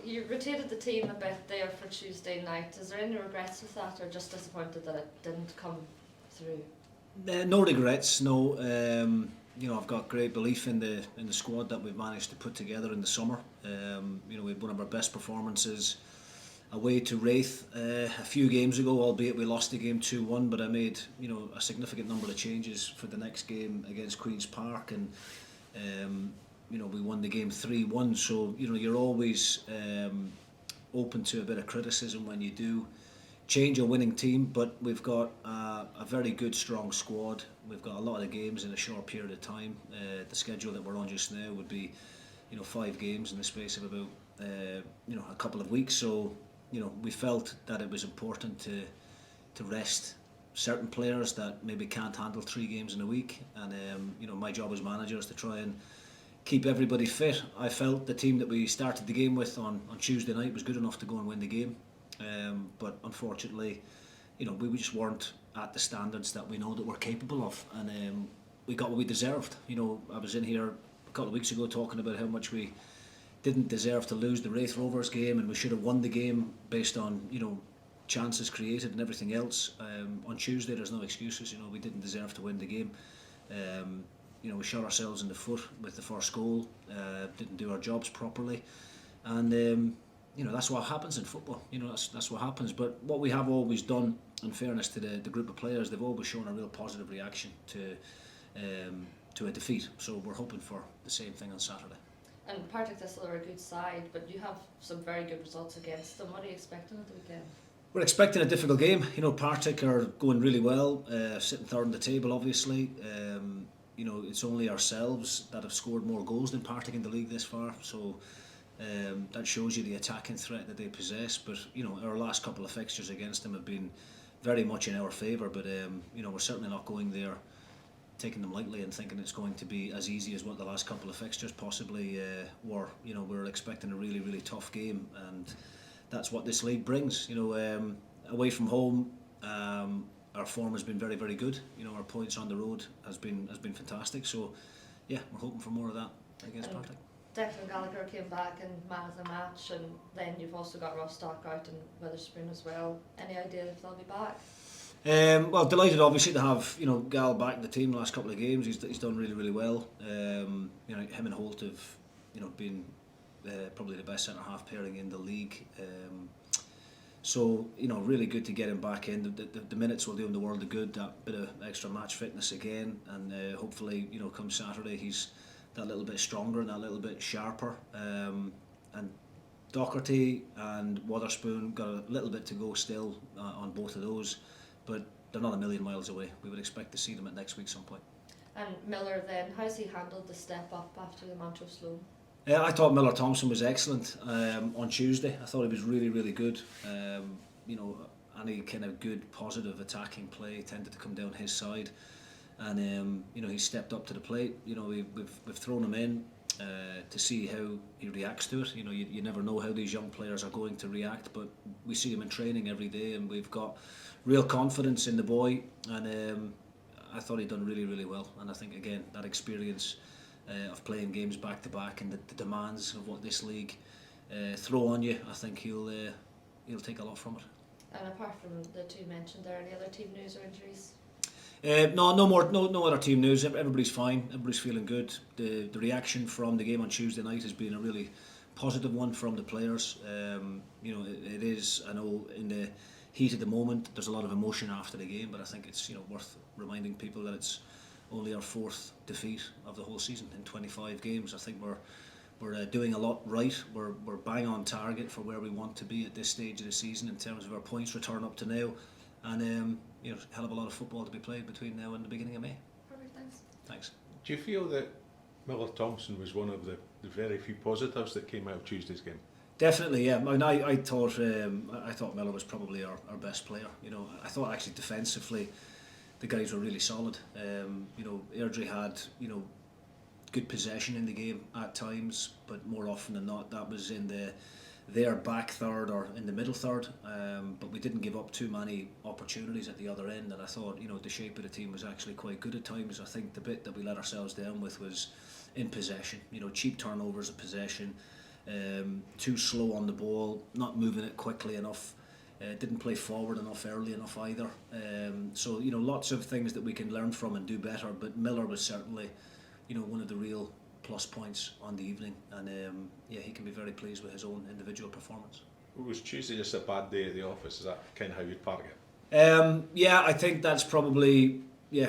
you rotated the team a bit there for Tuesday night. Is there any regrets with that, or just disappointed that it didn't come through? No regrets. No. I've got great belief in the squad that we've managed to put together in the summer. We had one of our best performances away to Wraith a few games ago, albeit we lost the game 2-1. But I made a significant number of changes for the next game against Queen's Park, and we won the game 3-1. So you're always open to a bit of criticism when you do change a winning team, but we've got a very good, strong squad. We've got a lot of games in a short period of time. The schedule that we're on just now would be 5 games in the space of about a couple of weeks. So we felt that it was important to rest certain players that maybe can't handle 3 games in a week, and my job as manager is to try and keep everybody fit. I felt the team that we started the game with on Tuesday night was good enough to go and win the game. But unfortunately, we just weren't at the standards that we know that we're capable of, and we got what we deserved. I was in here a couple of weeks ago talking about how much we didn't deserve to lose the Wraith Rovers game, and we should have won the game based on chances created and everything else. On Tuesday, there's no excuses. We didn't deserve to win the game. We shot ourselves in the foot with the first goal. Didn't do our jobs properly, and that's what happens in football. That's what happens. But what we have always done, in fairness to the group of players, they've always shown a real positive reaction to a defeat. So we're hoping for the same thing on Saturday. And Partick Thistle are a good side, but you have some very good results against them. What are you expecting at the weekend? We're expecting a difficult game. Partick are going really well, sitting third on the table, obviously. It's only ourselves that have scored more goals than Partick in the league this far. So that shows you the attacking threat that they possess. But our last couple of fixtures against them have been very much in our favour. But we're certainly not going there taking them lightly and thinking it's going to be as easy as what the last couple of fixtures possibly were. We're expecting a really, really tough game, and that's what this league brings. Away from home, our form has been very, very good. Our points on the road has been fantastic. So yeah, we're hoping for more of that against Partick. Declan Gallagher came back and man of the match, and then you've also got Rostock out and Witherspoon as well. Any idea if they'll be back? Well, delighted obviously to have Gal back in the team the last couple of games. He's done really, really well. Him and Holt have been probably the best centre half pairing in the league. So really good to get him back in. The minutes will do him the world of good. That bit of extra match fitness again, and hopefully come Saturday he's that little bit stronger and that little bit sharper. And Docherty and Witherspoon got a little bit to go still on both of those, but they're not a million miles away. We would expect to see them at next week some point. And Miller then, how's he handled the step up after the Montrose loan? I thought Miller Thompson was excellent on Tuesday. I thought he was really, really good. Any kind of good, positive attacking play tended to come down his side, and he stepped up to the plate. We've thrown him in to see how he reacts to it. You never know how these young players are going to react, but we see him in training every day, and we've got real confidence in the boy. And I thought he'd done really, really well. And I think again that experience of playing games back to back and the demands of what this league throw on you, I think he'll take a lot from it. And apart from the two mentioned there, any other team news or injuries? No other team news. Everybody's fine. Everybody's feeling good. The reaction from the game on Tuesday night has been a really positive one from the players. It is, I know, in the heat of the moment, there's a lot of emotion after the game, but I think it's worth reminding people that it's only our 4th defeat of the whole season in 25 games. I think we're doing a lot right. We're bang on target for where we want to be at this stage of the season in terms of our points return up to now, and hell of a lot of football to be played between now and the beginning of May. Perfect, Thanks. Do you feel that Miller Thompson was one of the very few positives that came out of Tuesday's game? Definitely, yeah. I mean, I thought Miller was probably our best player. I thought actually defensively the guys were really solid. Airdrie had good possession in the game at times, but more often than not that was in their back third or in the middle third. But we didn't give up too many opportunities at the other end, and I thought the shape of the team was actually quite good at times. I think the bit that we let ourselves down with was in possession. Cheap turnovers of possession. too slow on the ball, not moving it quickly enough. Didn't play forward enough early enough either. So lots of things that we can learn from and do better. But Miller was certainly, one of the real plus points on the evening, and he can be very pleased with his own individual performance. Was Tuesday just a bad day at the office? Is that kind of how you'd park it? I think that's probably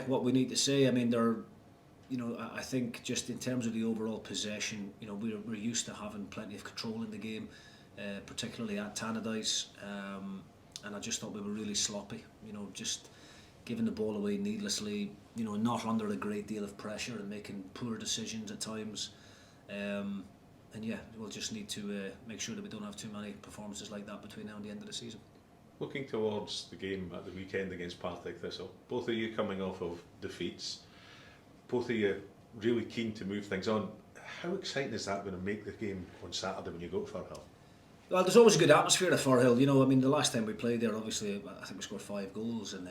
what we need to say. I mean, I think just in terms of the overall possession, we're used to having plenty of control in the game, particularly at Tannadice, and I just thought we were really sloppy. Just giving the ball away needlessly. Not under a great deal of pressure and making poor decisions at times. We'll just need to make sure that we don't have too many performances like that between now and the end of the season. Looking towards the game at the weekend against Partick Thistle, both of you coming off of defeats, both of you really keen to move things on. How exciting is that going to make the game on Saturday when you go to Firhill? Well, there's always a good atmosphere at Firhill. The last time we played there, obviously, I think we scored 5 goals, and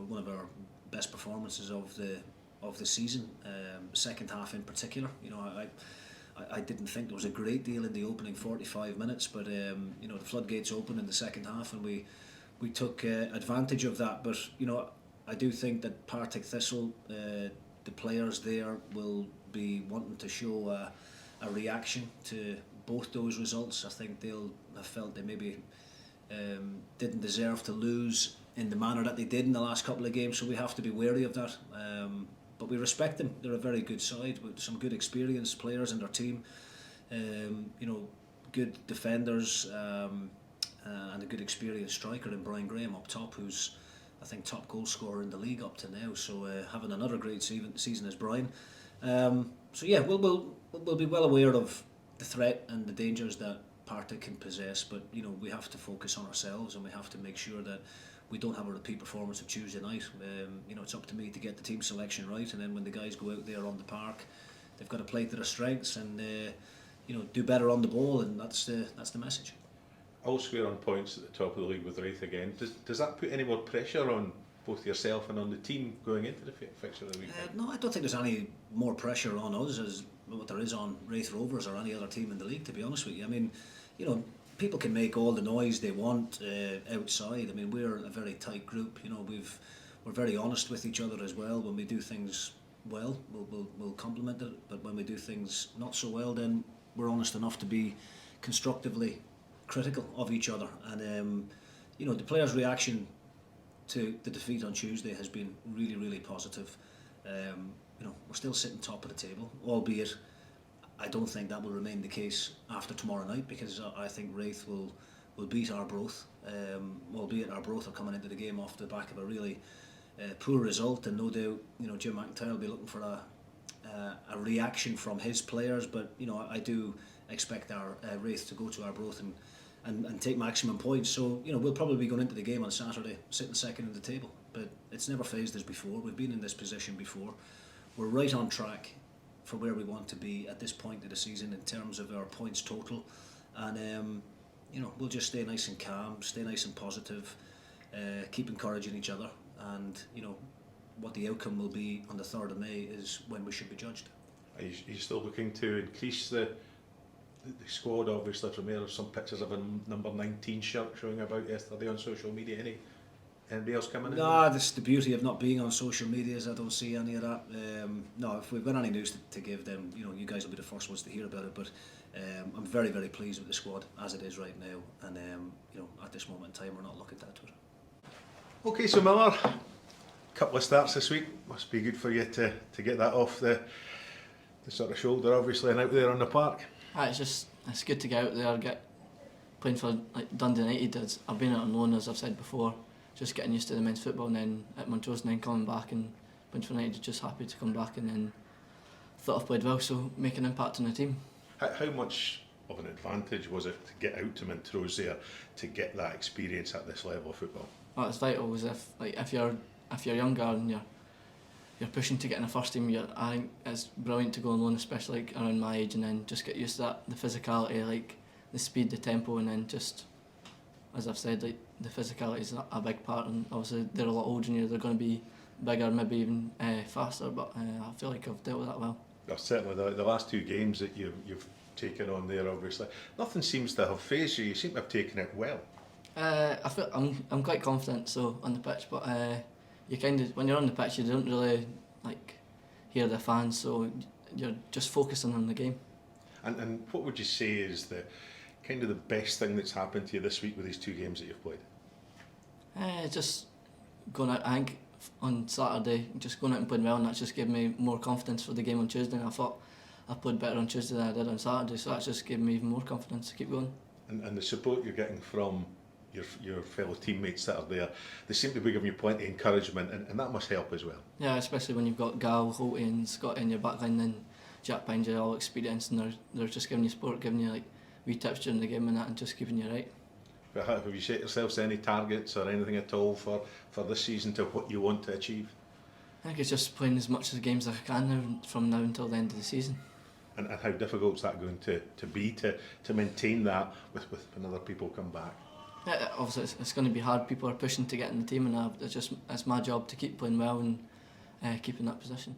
one of our best performances of the season. Second half in particular, I didn't think there was a great deal in the opening 45 minutes, but the floodgates opened in the second half, and we took advantage of that. But I do think that Partick Thistle, the players there will be wanting to show a reaction to both those results. I think they'll have felt they maybe didn't deserve to lose in the manner that they did in the last couple of games, so we have to be wary of that. But we respect them. They're a very good side with some good experienced players in their team. Good defenders and a good experienced striker in Brian Graham up top, who's I think top goal scorer in the league up to now. So having another great season as Brian. We'll be well aware of the threat and the dangers that Partick can possess, but we have to focus on ourselves, and we have to make sure that we don't have a repeat performance of Tuesday night. It's up to me to get the team selection right, and then when the guys go out there on the park, they've got to play to their strengths and do better on the ball, and that's the message. All square on points at the top of the league with Raith again. Does that put any more pressure on both yourself and on the team going into the fixture of the weekend? No, I don't think there's any more pressure on us as what there is on Raith Rovers or any other team in the league, to be honest with you. I mean, people can make all the noise they want outside. I mean, we're a very tight group. We're very honest with each other as well. When we do things well, we'll compliment it. But when we do things not so well, then we're honest enough to be constructively critical of each other. And the players' reaction to the defeat on Tuesday has been really, really positive. We're still sitting top of the table, albeit I don't think that will remain the case after tomorrow night, because I think Raith will beat Arbroath, albeit Arbroath are coming into the game off the back of a really poor result, and no doubt Jim McIntyre will be looking for a reaction from his players. But I do expect our Raith to go to Arbroath and take maximum points. So we'll probably be going into the game on Saturday sitting second in the table, but it's never phased us before. We've been in this position before. We're right on track for where we want to be at this point of the season in terms of our points total, and we'll just stay nice and calm, stay nice and positive, keep encouraging each other, and what the outcome will be on the 3rd of May is when we should be judged. Are you still looking to increase the squad? Obviously from there, some pictures of a number 19 shirt showing about yesterday on social media. Anybody else coming in? No, that's the beauty of not being on social media, is I don't see any of that. No, if we've got any news to give, then you guys will be the first ones to hear about it. But I'm very, very pleased with the squad as it is right now, and at this moment in time, we're not looking to add to it. Okay, so Miller, couple of starts this week. Must be good for you to get that off the sort of shoulder, obviously, and out there on the park. It's good to get out there, get playing for Dundee United. I've been out on loan, as I've said before, just getting used to the men's football, and then at Montrose, and then coming back and playing for United. Just happy to come back, and then thought I've played well, so make an impact on the team. How much of an advantage was it to get out to Montrose there to get that experience at this level of football? Well, it's vital, as if you're younger and you're pushing to get in the first team. I think it's brilliant to go on loan, especially around my age, and then just get used to that, the physicality, the speed, the tempo, and then just, as I've said, the physicality is a big part, and obviously they're a lot older than you, they're going to be bigger, maybe even faster, but I feel like I've dealt with that well. Well, certainly the last two games that you've taken on there, obviously, nothing seems to have phased you. You seem to have taken it well. I feel I'm quite confident so on the pitch, but you kind of when you're on the pitch you don't really like hear the fans, so you're just focusing on the game. And what would you say is the kind of the best thing that's happened to you this week with these two games that you've played? Just going out, I think on Saturday, just going out and playing well, and that just gave me more confidence for the game on Tuesday. And I thought I played better on Tuesday than I did on Saturday, so that just gave me even more confidence to keep going. And the support you're getting from your fellow teammates that are there, they seem to be giving you plenty of encouragement, and that must help as well. Yeah, especially when you've got Gal, Holty and Scott in your backline, and Jack behind you, all experienced, and they're just giving you support, giving you like wee tips during the game and that, and just keeping you right. But have you set yourselves any targets or anything at all for this season to what you want to achieve? I think it's just playing as much of the games as I can now, from now until the end of the season. And how difficult is that going to be to maintain that with when other people come back? Yeah, obviously it's going to be hard. People are pushing to get in the team, and it's my job to keep playing well and keep in that position.